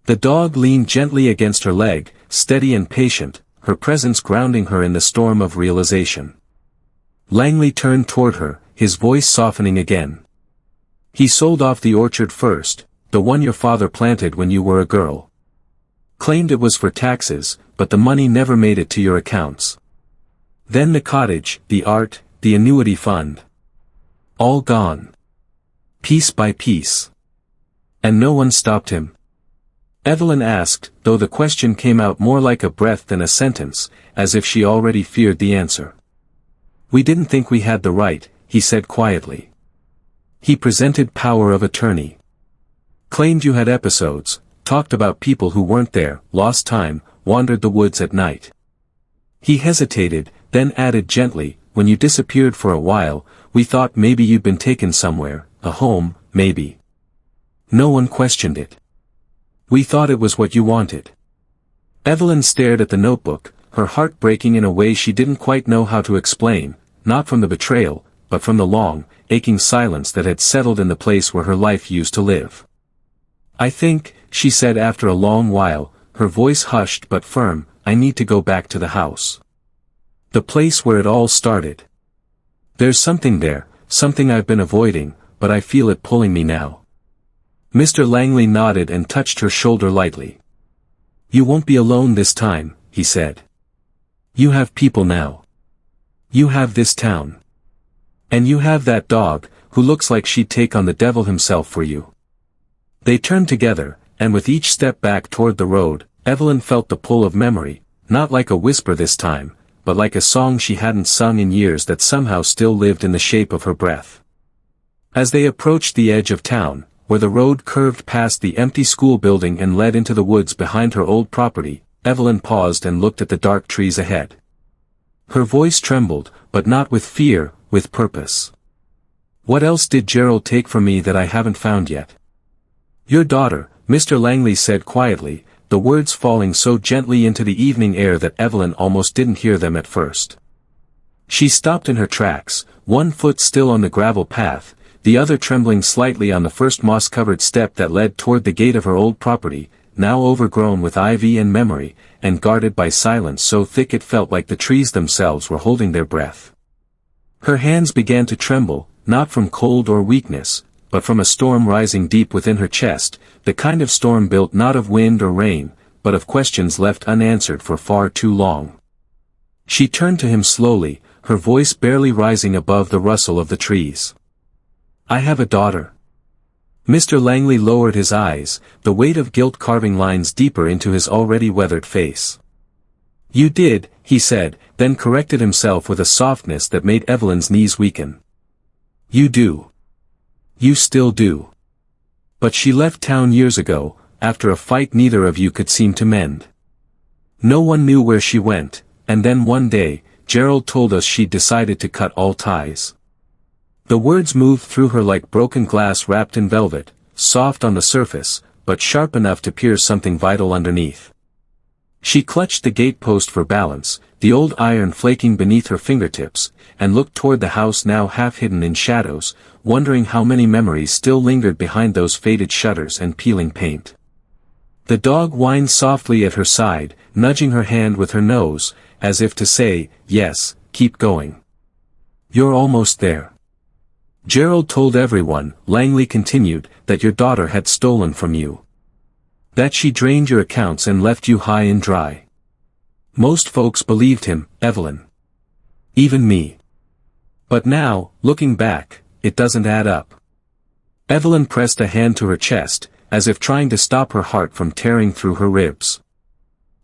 The dog leaned gently against her leg, steady and patient, her presence grounding her in the storm of realization. Langley turned toward her, his voice softening again. He sold off the orchard first, the one your father planted when you were a girl. Claimed it was for taxes, but the money never made it to your accounts. Then the cottage, the art, the annuity fund. All gone. Piece by piece. And no one stopped him. Evelyn asked, though the question came out more like a breath than a sentence, as if she already feared the answer. We didn't think we had the right, he said quietly. He presented power of attorney. Claimed you had episodes, talked about people who weren't there, lost time, wandered the woods at night. He hesitated, then added gently, when you disappeared for a while, we thought maybe you'd been taken somewhere, a home, maybe. No one questioned it. We thought it was what you wanted. Evelyn stared at the notebook, her heart breaking in a way she didn't quite know how to explain, not from the betrayal, but from the long, aching silence that had settled in the place where her life used to live. I think, she said after a long while, her voice hushed but firm, I need to go back to the house. The place where it all started. There's something there, something I've been avoiding, but I feel it pulling me now. Mr. Langley nodded and touched her shoulder lightly. You won't be alone this time, he said. You have people now. You have this town. And you have that dog, who looks like she'd take on the devil himself for you. They turned together, and with each step back toward the road, Evelyn felt the pull of memory, not like a whisper this time, but like a song she hadn't sung in years that somehow still lived in the shape of her breath. As they approached the edge of town, where the road curved past the empty school building and led into the woods behind her old property, Evelyn paused and looked at the dark trees ahead. Her voice trembled, but not with fear, with purpose. What else did Gerald take from me that I haven't found yet? Your daughter, Mr. Langley said quietly, the words falling so gently into the evening air that Evelyn almost didn't hear them at first. She stopped in her tracks, one foot still on the gravel path, the other trembling slightly on the first moss-covered step that led toward the gate of her old property, now overgrown with ivy and memory, and guarded by silence so thick it felt like the trees themselves were holding their breath. Her hands began to tremble, not from cold or weakness, but from a storm rising deep within her chest, the kind of storm built not of wind or rain, but of questions left unanswered for far too long. She turned to him slowly, her voice barely rising above the rustle of the trees. I have a daughter. Mr. Langley lowered his eyes, the weight of guilt carving lines deeper into his already weathered face. You did, he said, then corrected himself with a softness that made Evelyn's knees weaken. You do. You still do. But she left town years ago, after a fight neither of you could seem to mend. No one knew where she went, and then one day, Gerald told us she'd decided to cut all ties. The words moved through her like broken glass wrapped in velvet, soft on the surface, but sharp enough to pierce something vital underneath. She clutched the gatepost for balance, the old iron flaking beneath her fingertips, and looked toward the house now half hidden in shadows, wondering how many memories still lingered behind those faded shutters and peeling paint. The dog whined softly at her side, nudging her hand with her nose, as if to say, yes, keep going. You're almost there. Gerald told everyone, Langley continued, that your daughter had stolen from you. That she drained your accounts and left you high and dry. Most folks believed him, Evelyn. Even me. But now, looking back, it doesn't add up. Evelyn pressed a hand to her chest, as if trying to stop her heart from tearing through her ribs.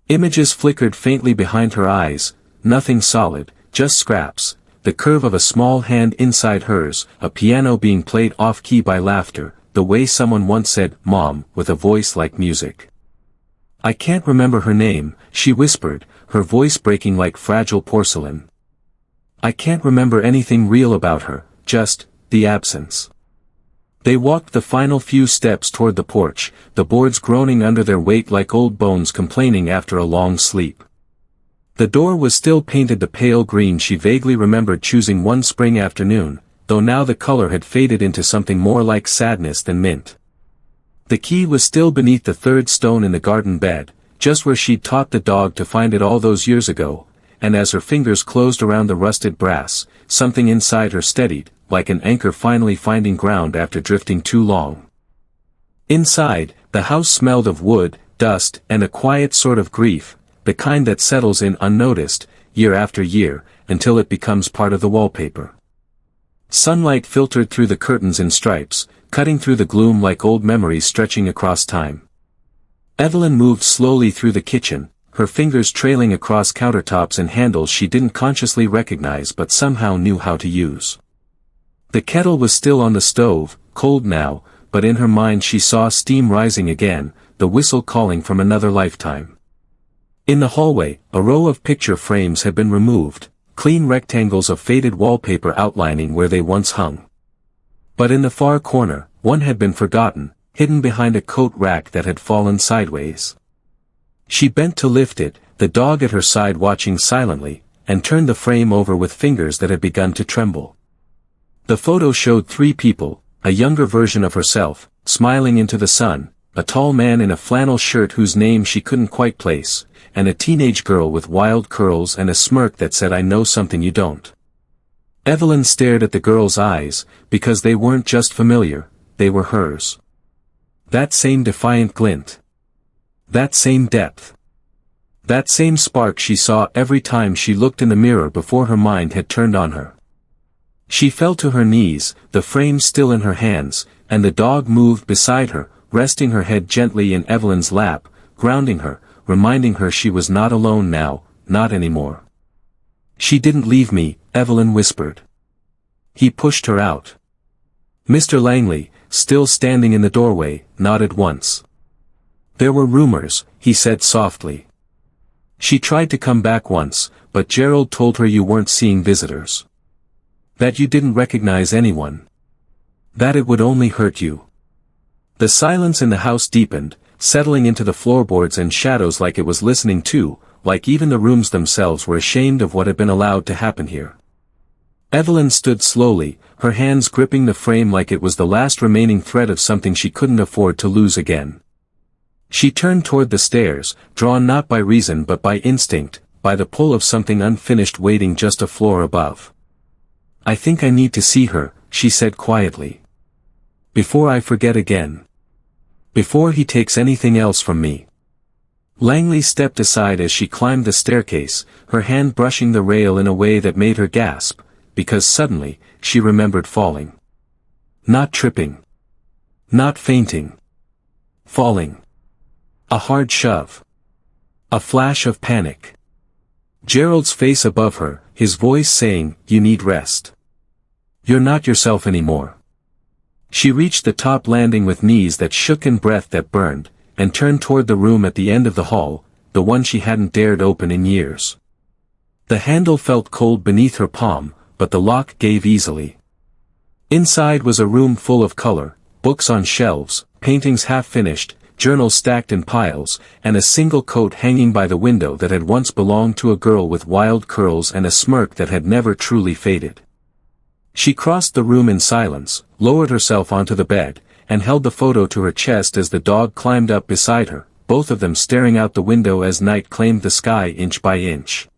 Images flickered faintly behind her eyes, nothing solid, just scraps, the curve of a small hand inside hers, a piano being played off-key by laughter, the way someone once said, Mom, with a voice like music. I can't remember her name, she whispered, her voice breaking like fragile porcelain. I can't remember anything real about her, just the absence. They walked the final few steps toward the porch, the boards groaning under their weight like old bones complaining after a long sleep. The door was still painted the pale green she vaguely remembered choosing one spring afternoon, though now the color had faded into something more like sadness than mint. The key was still beneath the third stone in the garden bed, just where she'd taught the dog to find it all those years ago, and as her fingers closed around the rusted brass, something inside her steadied, like an anchor finally finding ground after drifting too long. Inside, the house smelled of wood, dust, and a quiet sort of grief, the kind that settles in unnoticed, year after year, until it becomes part of the wallpaper. Sunlight filtered through the curtains in stripes, cutting through the gloom like old memories stretching across time. Evelyn moved slowly through the kitchen, her fingers trailing across countertops and handles she didn't consciously recognize but somehow knew how to use. The kettle was still on the stove, cold now, but in her mind she saw steam rising again, the whistle calling from another lifetime. In the hallway, a row of picture frames had been removed, clean rectangles of faded wallpaper outlining where they once hung. But in the far corner, one had been forgotten, hidden behind a coat rack that had fallen sideways. She bent to lift it, the dog at her side watching silently, and turned the frame over with fingers that had begun to tremble. The photo showed three people, a younger version of herself, smiling into the sun, a tall man in a flannel shirt whose name she couldn't quite place, and a teenage girl with wild curls and a smirk that said I know something you don't. Evelyn stared at the girl's eyes, because they weren't just familiar, they were hers. That same defiant glint. That same depth. That same spark she saw every time she looked in the mirror before her mind had turned on her. She fell to her knees, the frame still in her hands, and the dog moved beside her, resting her head gently in Evelyn's lap, grounding her, reminding her she was not alone now, not anymore. She didn't leave me, Evelyn whispered. He pushed her out. Mr. Langley, still standing in the doorway, nodded once. There were rumors, he said softly. She tried to come back once, but Gerald told her you weren't seeing visitors. That you didn't recognize anyone. That it would only hurt you. The silence in the house deepened, settling into the floorboards and shadows like it was listening too, like even the rooms themselves were ashamed of what had been allowed to happen here. Evelyn stood slowly, her hands gripping the frame like it was the last remaining thread of something she couldn't afford to lose again. She turned toward the stairs, drawn not by reason but by instinct, by the pull of something unfinished waiting just a floor above. I think I need to see her, she said quietly. Before I forget again. Before he takes anything else from me. Langley stepped aside as she climbed the staircase, her hand brushing the rail in a way that made her gasp, because suddenly, she remembered falling. Not tripping. Not fainting. Falling. A hard shove. A flash of panic. Gerald's face above her, his voice saying, you need rest. You're not yourself anymore. She reached the top landing with knees that shook and breath that burned, and turned toward the room at the end of the hall, the one she hadn't dared open in years. The handle felt cold beneath her palm, but the lock gave easily. Inside was a room full of color, books on shelves, paintings half-finished, journals stacked in piles, and a single coat hanging by the window that had once belonged to a girl with wild curls and a smirk that had never truly faded. She crossed the room in silence, lowered herself onto the bed, and held the photo to her chest as the dog climbed up beside her, both of them staring out the window as night claimed the sky inch by inch.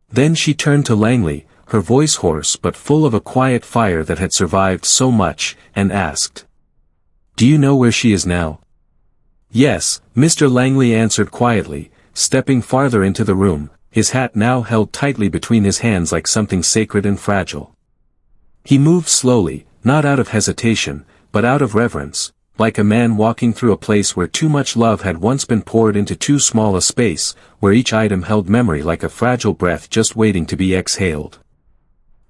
Then she turned to Langley, her voice hoarse but full of a quiet fire that had survived so much, and asked. Do you know where she is now? Yes, Mr. Langley answered quietly, stepping farther into the room, his hat now held tightly between his hands like something sacred and fragile. He moved slowly, not out of hesitation, but out of reverence, like a man walking through a place where too much love had once been poured into too small a space, where each item held memory like a fragile breath just waiting to be exhaled.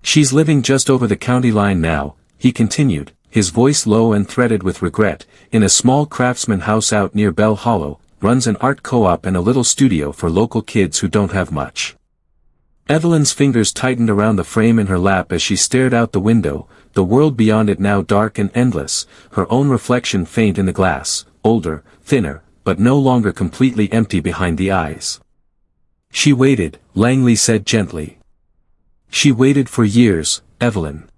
She's living just over the county line now, he continued, his voice low and threaded with regret, in a small craftsman house out near Bell Hollow, runs an art co-op and a little studio for local kids who don't have much. Evelyn's fingers tightened around the frame in her lap as she stared out the window, the world beyond it now dark and endless, her own reflection faint in the glass, older, thinner, but no longer completely empty behind the eyes. She waited, Langley said gently. She waited for years, Evelyn.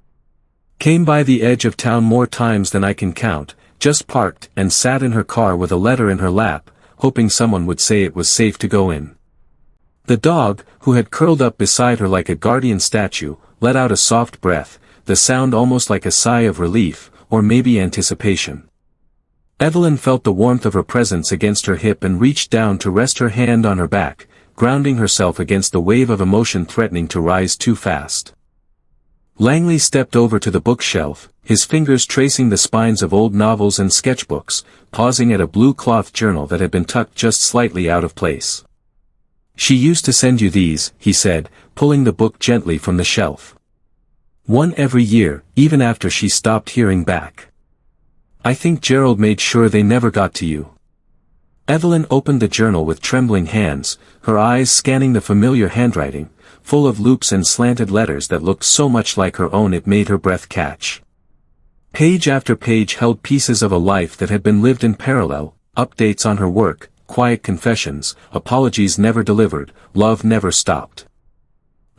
Came by the edge of town more times than I can count, just parked and sat in her car with a letter in her lap, hoping someone would say it was safe to go in. The dog, who had curled up beside her like a guardian statue, let out a soft breath, the sound almost like a sigh of relief, or maybe anticipation. Evelyn felt the warmth of her presence against her hip and reached down to rest her hand on her back, grounding herself against the wave of emotion threatening to rise too fast. Langley stepped over to the bookshelf, his fingers tracing the spines of old novels and sketchbooks, pausing at a blue cloth journal that had been tucked just slightly out of place. She used to send you these, he said, pulling the book gently from the shelf. One every year, even after she stopped hearing back. I think Gerald made sure they never got to you. Evelyn opened the journal with trembling hands, her eyes scanning the familiar handwriting, full of loops and slanted letters that looked so much like her own it made her breath catch. Page after page held pieces of a life that had been lived in parallel, updates on her work, quiet confessions, apologies never delivered, love never stopped.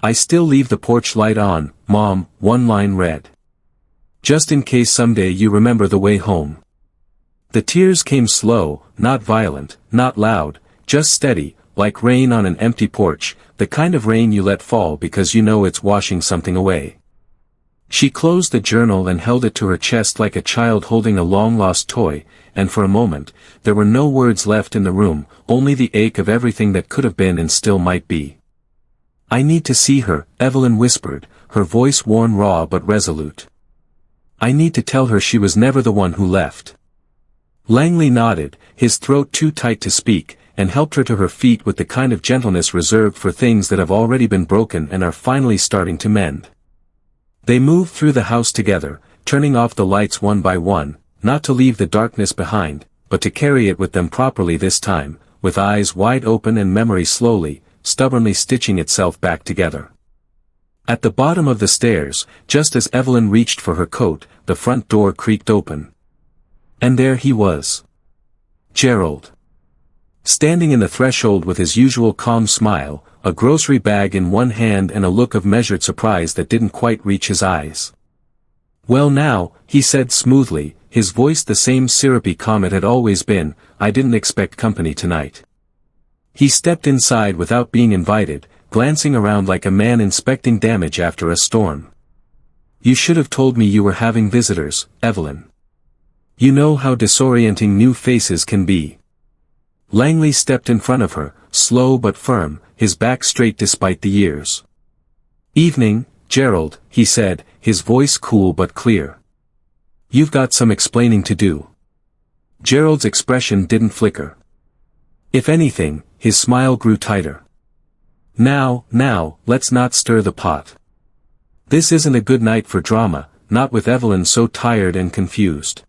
I still leave the porch light on, Mom, one line read. Just in case someday you remember the way home. The tears came slow, not violent, not loud, just steady, like rain on an empty porch, the kind of rain you let fall because you know it's washing something away. She closed the journal and held it to her chest like a child holding a long-lost toy, and for a moment, there were no words left in the room, only the ache of everything that could have been and still might be. I need to see her, Evelyn whispered, her voice worn raw but resolute. I need to tell her she was never the one who left. Langley nodded, his throat too tight to speak, and helped her to her feet with the kind of gentleness reserved for things that have already been broken and are finally starting to mend. They moved through the house together, turning off the lights one by one, not to leave the darkness behind, but to carry it with them properly this time, with eyes wide open and memory slowly, stubbornly stitching itself back together. At the bottom of the stairs, just as Evelyn reached for her coat, the front door creaked open. And there he was. Gerald. Standing in the threshold with his usual calm smile, a grocery bag in one hand and a look of measured surprise that didn't quite reach his eyes. Well now, he said smoothly, his voice the same syrupy calm it had always been, I didn't expect company tonight. He stepped inside without being invited, glancing around like a man inspecting damage after a storm. You should have told me you were having visitors, Evelyn. You know how disorienting new faces can be. Langley stepped in front of her, slow but firm, his back straight despite the years. Evening, Gerald, he said, his voice cool but clear. You've got some explaining to do. Gerald's expression didn't flicker. If anything, his smile grew tighter. Now, let's not stir the pot. This isn't a good night for drama, not with Evelyn so tired and confused.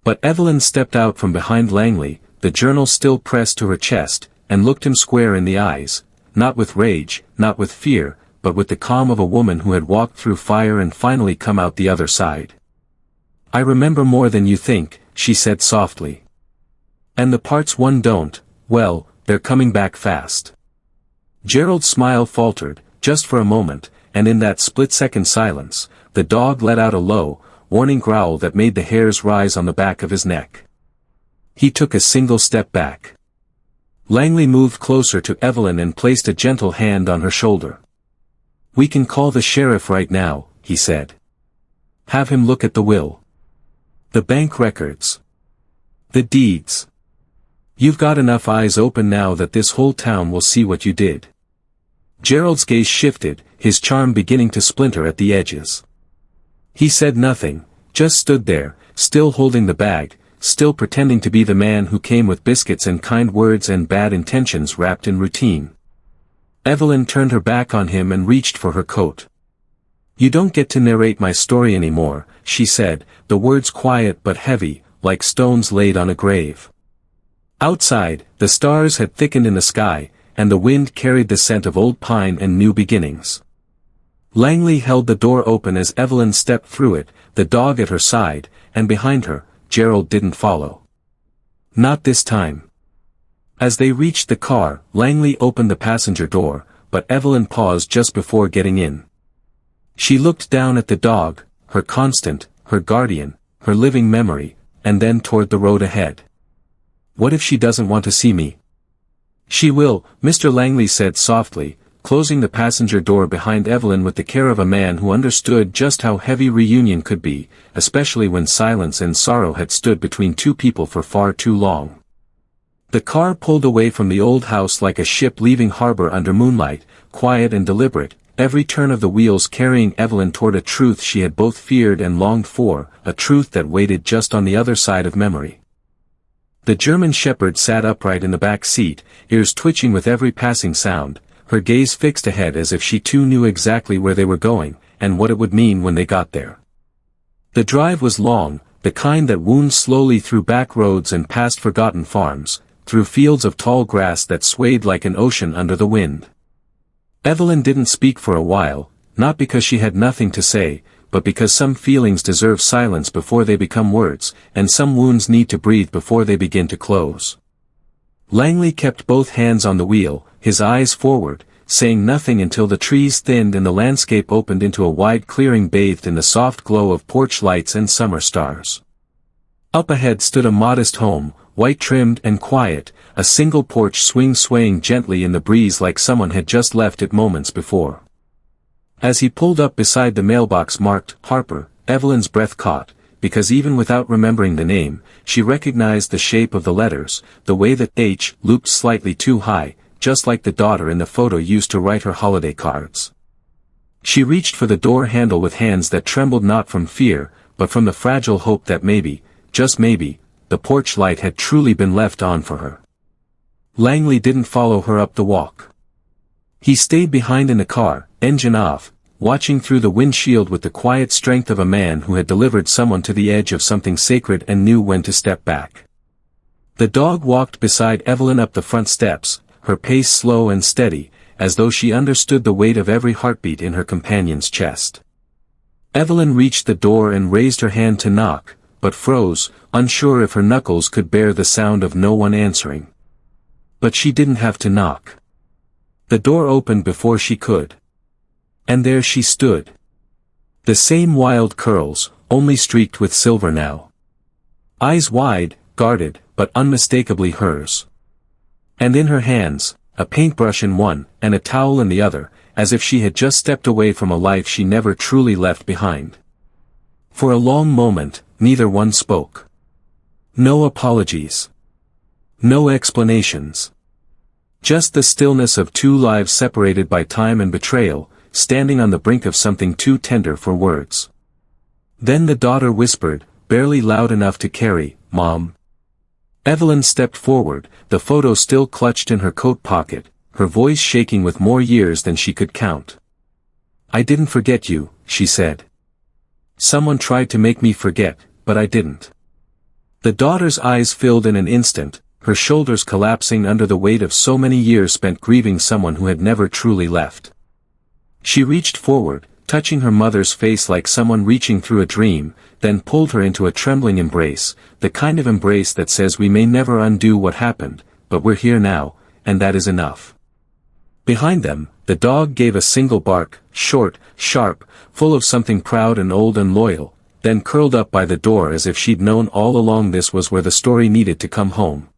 But Evelyn stepped out from behind Langley, the journal still pressed to her chest, and looked him square in the eyes, not with rage, not with fear, but with the calm of a woman who had walked through fire and finally come out the other side. I remember more than you think, she said softly. And the parts one don't, well, they're coming back fast. Gerald's smile faltered, just for a moment, and in that split-second silence, the dog let out a low, warning growl that made the hairs rise on the back of his neck. He took a single step back. Langley moved closer to Evelyn and placed a gentle hand on her shoulder. We can call the sheriff right now, he said. Have him look at the will. The bank records. The deeds. You've got enough eyes open now that this whole town will see what you did. Gerald's gaze shifted, his charm beginning to splinter at the edges. He said nothing, just stood there, still holding the bag, still pretending to be the man who came with biscuits and kind words and bad intentions wrapped in routine. Evelyn turned her back on him and reached for her coat. You don't get to narrate my story anymore, she said, the words quiet but heavy, like stones laid on a grave. Outside, the stars had thickened in the sky, and the wind carried the scent of old pine and new beginnings. Langley held the door open as Evelyn stepped through it, the dog at her side, and behind her, Gerald didn't follow. Not this time. As they reached the car, Langley opened the passenger door, but Evelyn paused just before getting in. She looked down at the dog, her constant, her guardian, her living memory, and then toward the road ahead. What if she doesn't want to see me? She will, Mr. Langley said softly, closing the passenger door behind Evelyn with the care of a man who understood just how heavy reunion could be, especially when silence and sorrow had stood between two people for far too long. The car pulled away from the old house like a ship leaving harbor under moonlight, quiet and deliberate, every turn of the wheels carrying Evelyn toward a truth she had both feared and longed for, a truth that waited just on the other side of memory. The German shepherd sat upright in the back seat, ears twitching with every passing sound, her gaze fixed ahead as if she too knew exactly where they were going, and what it would mean when they got there. The drive was long, the kind that wound slowly through back roads and past forgotten farms, through fields of tall grass that swayed like an ocean under the wind. Evelyn didn't speak for a while, not because she had nothing to say, but because some feelings deserve silence before they become words, and some wounds need to breathe before they begin to close. Langley kept both hands on the wheel, his eyes forward, saying nothing until the trees thinned and the landscape opened into a wide clearing bathed in the soft glow of porch lights and summer stars. Up ahead stood a modest home, white-trimmed and quiet, a single porch swaying gently in the breeze like someone had just left it moments before. As he pulled up beside the mailbox marked Harper, Evelyn's breath caught, because even without remembering the name, she recognized the shape of the letters, the way that H looped slightly too high, just like the daughter in the photo used to write her holiday cards. She reached for the door handle with hands that trembled not from fear, but from the fragile hope that maybe, just maybe, the porch light had truly been left on for her. Langley didn't follow her up the walk. He stayed behind in the car, engine off, watching through the windshield with the quiet strength of a man who had delivered someone to the edge of something sacred and knew when to step back. The dog walked beside Evelyn up the front steps, her pace slow and steady, as though she understood the weight of every heartbeat in her companion's chest. Evelyn reached the door and raised her hand to knock, but froze, unsure if her knuckles could bear the sound of no one answering. But she didn't have to knock. The door opened before she could. And there she stood. The same wild curls, only streaked with silver now. Eyes wide, guarded, but unmistakably hers. And in her hands, a paintbrush in one, and a towel in the other, as if she had just stepped away from a life she never truly left behind. For a long moment, neither one spoke. No apologies. No explanations. Just the stillness of two lives separated by time and betrayal, standing on the brink of something too tender for words. Then the daughter whispered, barely loud enough to carry, "Mom." Evelyn stepped forward, the photo still clutched in her coat pocket, her voice shaking with more years than she could count. "I didn't forget you," she said. "Someone tried to make me forget, but I didn't." The daughter's eyes filled in an instant, her shoulders collapsing under the weight of so many years spent grieving someone who had never truly left. She reached forward, touching her mother's face like someone reaching through a dream, then pulled her into a trembling embrace, the kind of embrace that says we may never undo what happened, but we're here now, and that is enough. Behind them, the dog gave a single bark, short, sharp, full of something proud and old and loyal, then curled up by the door as if she'd known all along this was where the story needed to come home.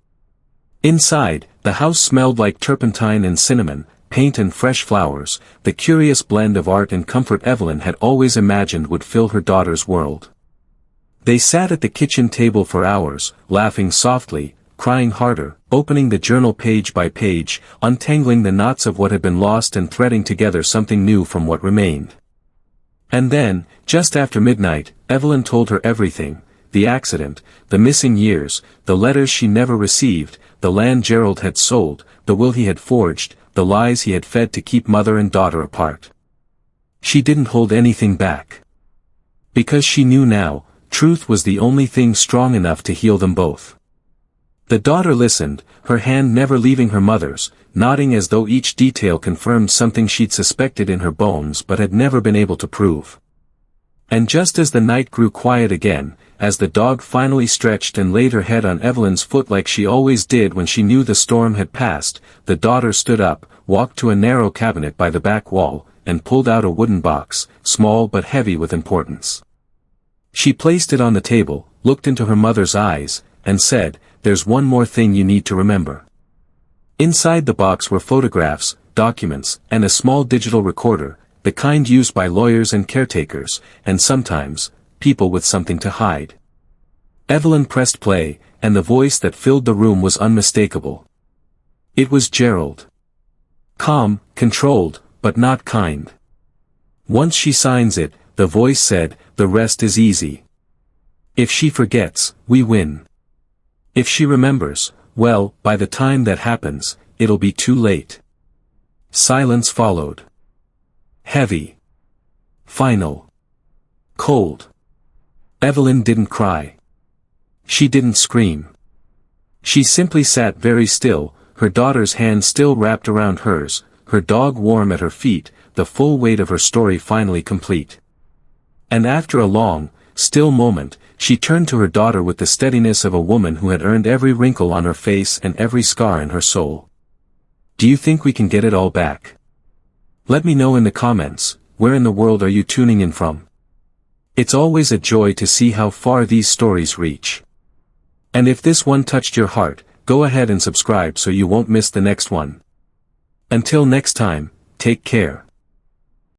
Inside, the house smelled like turpentine and cinnamon, paint and fresh flowers, the curious blend of art and comfort Evelyn had always imagined would fill her daughter's world. They sat at the kitchen table for hours, laughing softly, crying harder, opening the journal page by page, untangling the knots of what had been lost and threading together something new from what remained. And then, just after midnight, Evelyn told her everything, the accident, the missing years, the letters she never received, the land Gerald had sold, the will he had forged, the lies he had fed to keep mother and daughter apart. She didn't hold anything back. Because she knew now, truth was the only thing strong enough to heal them both. The daughter listened, her hand never leaving her mother's, nodding as though each detail confirmed something she'd suspected in her bones but had never been able to prove. And just as the night grew quiet again, as the dog finally stretched and laid her head on Evelyn's foot like she always did when she knew the storm had passed, the daughter stood up, walked to a narrow cabinet by the back wall, and pulled out a wooden box, small but heavy with importance. She placed it on the table, looked into her mother's eyes, and said, "There's one more thing you need to remember." Inside the box were photographs, documents, and a small digital recorder, the kind used by lawyers and caretakers, and sometimes, people with something to hide. Evelyn pressed play, and the voice that filled the room was unmistakable. It was Gerald. Calm, controlled, but not kind. "Once she signs it," the voice said, "the rest is easy. If she forgets, we win. If she remembers, well, by the time that happens, it'll be too late." Silence followed. Heavy. Final. Cold. Evelyn didn't cry. She didn't scream. She simply sat very still, her daughter's hand still wrapped around hers, her dog warm at her feet, the full weight of her story finally complete. And after a long, still moment, she turned to her daughter with the steadiness of a woman who had earned every wrinkle on her face and every scar in her soul. "Do you think we can get it all back? Let me know in the comments, where in the world are you tuning in from? It's always a joy to see how far these stories reach. And if this one touched your heart, go ahead and subscribe so you won't miss the next one. Until next time, take care.